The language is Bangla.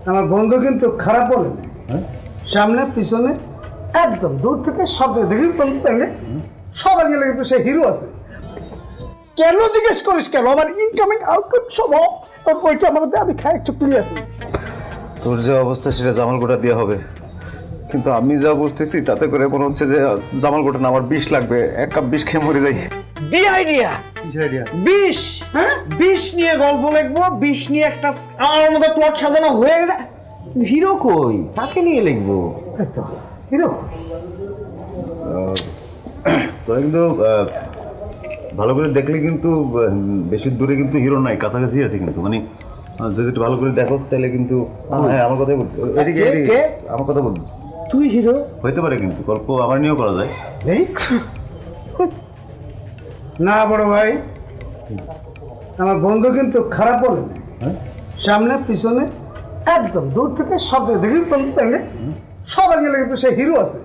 আমার বন্ধু কিন্তু খারাপ বলে না, সামনে পিছনে একদম দূর থেকে সব দেখি সব অ্যাঙ্গেলে কিন্তু সে হিরো আছে। কেন জিজ্ঞেস করিস কেন? আমার ইনকামিং আউটপুট সব ওইটা আমার মধ্যে আমি খাই একটু ক্লিয়ার করি। তোর যে অবস্থা সেটা জামাল গোটা দেওয়া হবে, কিন্তু আমি যা বুঝতেছি তাতে করে মনে হচ্ছে যে জামাল গোটা না আমার 20 লাগবে, 1 কাপ 20 খেয়ে মরে যাই। দি আইডিয়া 20, হ্যাঁ 20 নিয়ে গল্প লিখবো, 20 নিয়ে একটা আমার মতো প্লট সাজানো হয়ে গেছে। হিরো কই, তাকে নিয়ে লিখবো। হিরো তোরা কিন্তু ভালো করে দেখলে কিন্তু বেশি দূরে কিন্তু হিরো নাই, কাছাকাছি আছে কিন্তু, মানে যদি একটু ভালো করে দেখো তাহলে কিন্তু হ্যাঁ আমার কথাই বলতে এদিকে এদিকে আমার কথা বলতে তুই হিরো হইতে পারে, কিন্তু গল্প আমার নিয়েও করা যায়। না বড় ভাই, আমার বন্ধু কিন্তু খারাপ বলে না, সামনে পিছনে একদম দূর থেকে সব দেখি সব অ্যাঙ্গেলে কিন্তু সে হিরো আছে।